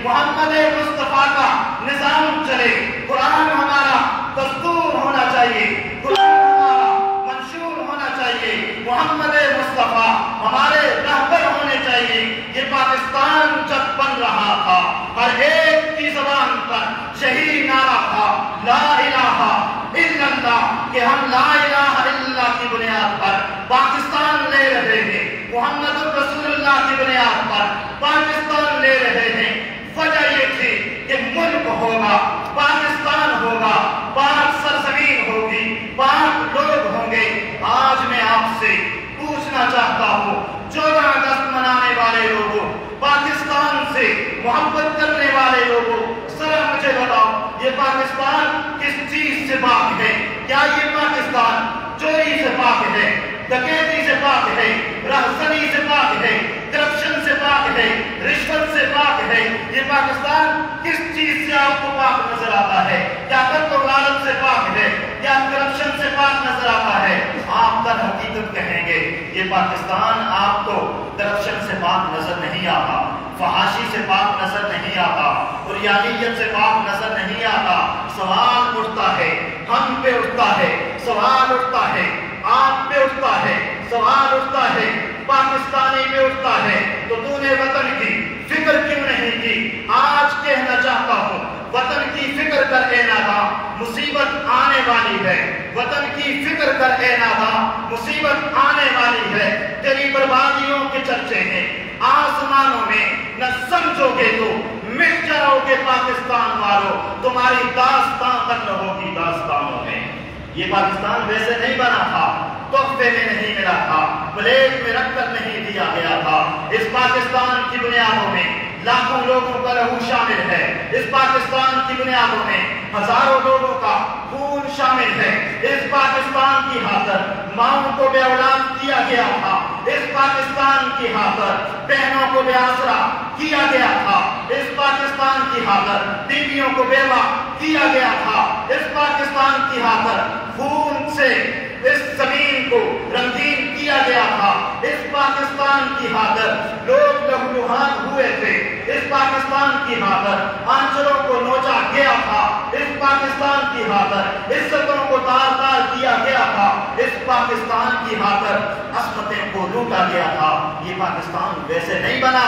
محمد مصطفیٰ کا نظام چلے، قرآن ہمارا دستور ہونا چاہیے، قرآن ہمارا منشور ہونا چاہیے، محمد مصطفیٰ ہمارے رہبر ہونے چاہیے۔ یہ پاکستان جب بن رہا تھا ہر ایک کی زبان پر یہی نعرہ تھا، لا الہ الا اللہ، کہ ہم لا الہ الا اللہ کی بنیاد پر پاکستان لے رہے ہیں، محمد رسول اللہ کی بنیاد پر پاکستان لے رہے ہیں۔ وجہ یہ تھی کہ ملک ہوگا، پاکستان ہوگا، پاک سرزمین ہوگی، پاک لوگ ہوں گے۔ آج میں آپ سے پوچھنا چاہتا ہوں، 14 اگست منانے والے لوگوں، پاکستان سے محبت کرنے والے لوگوں، ذرا مجھے بتاؤ یہ پاکستان کس چیز سے پاک ہے؟ کیا یہ پاکستان چوری سے پاک ہے، ڈکیتی سے پاک ہے، رہزنی سے پاک ہے، کرپشن سے پاک ہے، رشوت سے پاک ہے؟ یہ پاکستان کس چیز سے آپ کو پاک نظر آتا ہے؟ کیا قتل و غارت سے پاک ہے؟ کیا کرپشن سے پاک نظر آتا ہے؟ آپ در حقیقت کہیں گے یہ پاکستان آپ کو کرپشن سے پاک نظر نہیں آتا، فحاشی سے پاک نظر نہیں آتا، عریانیت سے پاک نظر نہیں آتا۔ سوال اٹھتا ہے، ہم پہ اٹھتا ہے، سوال اٹھتا ہے، آپ پہ اٹھتا ہے، سوال اٹھتا ہے، پاکستانی پہ اٹھتا ہے، تو تو نے وطن کی فکر کیوں نہیں کی؟ آج کہنا چاہتا ہوں، وطن کی فکر کر اے ناداں، مصیبت آنے والی ہے۔ وطن کی فکر کر اے ناداں، مصیبت آنے والی ہے۔ تیری بربادیوں کے چرچے ہیں آسمانوں میں، نہ سمجھو گے تو مٹ جاؤ گے پاکستان والوں، تمہاری داستان تک نہ ہوگی داستانوں میں۔ یہ پاکستان ویسے نہیں بنا تھا، تحفے میں نہیں ملا تھا، پلیٹ میں رکھ کر نہیں دیا گیا تھا۔ اس پاکستان کی بنیادوں میں لاکھوں لوگوں کا لہو شامل ہے، اس پاکستان کی بنیادوں میں ہزاروں لوگوں کا خون شامل ہے۔ اس پاکستان کی خاطر ماؤں کو بے اولاد کیا گیا تھا، اس پاکستان کی خاطر بہنوں کو بے آسرا کیا گیا تھا، اس پاکستان کی خاطر بیویوں کو بیوہ کیا گیا تھا، اس پاکستان کی خاطر خون سے اس زمین کو رنگین کیا گیا تھا، اس پاکستان کی خاطر لوگ لہولہان ہوئے تھے، اس پاکستان کی خاطر آنچلوں کو نوچا گیا تھا، اس پاکستان کی خاطر عزتوں کو تار تار کیا گیا تھا، اس پاکستان کی خاطر عصمتیں کو لوٹا گیا تھا۔ یہ پاکستان ویسے نہیں بنا،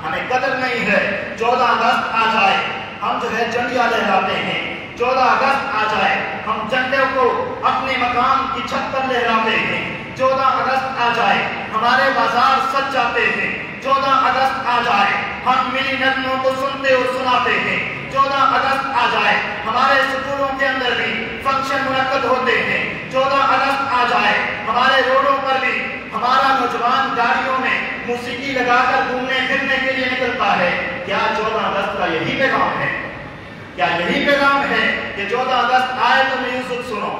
ہمیں قدر نہیں ہے۔ 14 اگست آ جائے ہم جو ہے جھنڈیاں لہراتے ہیں، 14 اگست آ جائے ہم جھنڈے کو اپنے مقام کی چھت پر لہراتے ہیں، 14 اگست آ جائے ہمارے بازار سج جاتے ہیں، 14 اگست آ جائے ہم ملی نغموں کو سنتے اور سناتے ہیں، 14 اگست آ جائے ہمارے سکولوں کے اندر بھی فنکشن منعقد ہوتے ہیں، 14 اگست آ جائے ہمارے روڈوں پر بھی ہمارا نوجوان گاڑیوں میں موسیقی لگا کر گھومنے پھرنے کے لیے نکلتا ہے۔ کیا 14 اگست کا یہی پیغام ہے؟ کیا یہی پیغام ہے کہ 14 اگست آئے تو میوزک سنو،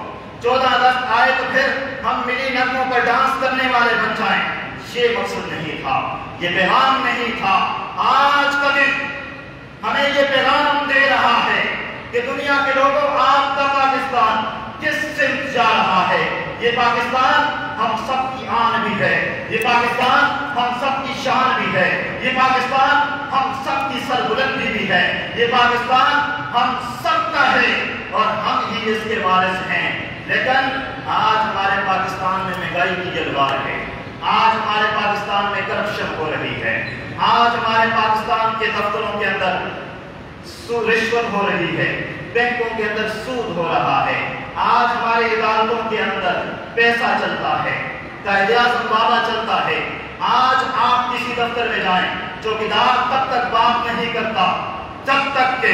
14 اگست آئے تو پھر ہم ملی نغموں پر ڈانس کرنے والے بن جائیں؟ یہ مقصد نہیں تھا، یہ پیغام نہیں تھا۔ آج کا دن ہمیں یہ پیغام دے رہا ہے کہ دنیا کے لوگوں، آپ کا پاکستان کس سمت جا رہا ہے؟ یہ پاکستان ہم سب کی آن بھی ہے، یہ پاکستان ہم سب کی شان بھی ہے، یہ پاکستان ہم سب کی سربلندی بھی ہے، یہ پاکستان ہم سب کا ہے اور ہم ہی اس کے وارث ہیں۔ لیکن آج ہمارے پاکستان میں مہنگائی کی جلوار ہے، آج ہمارے پاکستان میں کرپشن ہو رہی ہے، آج ہمارے پاکستان کے دفتروں کے اندر رشوت ہو رہی ہے، بینکوں کے اندر سود ہو رہا ہے، آج ہماری عدالتوں کے اندر پیسہ چلتا ہے، قائد اعظم بابا چلتا ہے۔ آج آپ کسی دفتر میں جائیں، چوکیدار تب تک بات نہیں کرتا جب تک کہ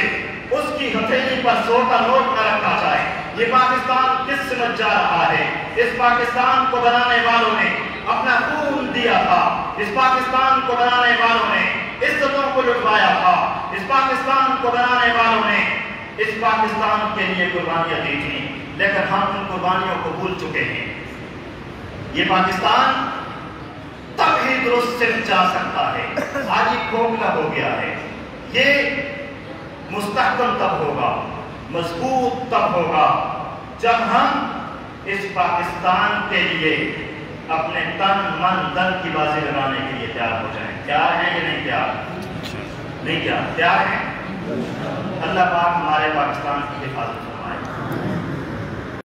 اس کی ہتھیلی پر 100 کا نوٹ نہ رکھا جائے۔ یہ پاکستان کس سمت جا رہا ہے؟ اس پاکستان کو بنانے والوں نے اپنا خون دیا تھا، اس پاکستان کو بنانے والوں نے عزتوں کو لٹوایا تھا، اس پاکستان کو بنانے والوں نے اس پاکستان کے لیے قربانیاں دی تھیں، لیکن ہم ان قربانیوں کو بھول چکے ہیں۔ یہ پاکستان تب ہی درست سے جا سکتا ہے، آج ہی کھوکھلا ہو گیا ہے۔ یہ مستحکم تب ہوگا، مضبوط تب ہوگا جب ہم اس پاکستان کے لیے اپنے تن من دن کی بازی لگانے کے لیے تیار ہو جائیں۔ تیار ہیں کہ نہیں تیار؟ نہیں کیا؟ تیار ہیں؟ اللہ پاک ہمارے پاکستان کی حفاظت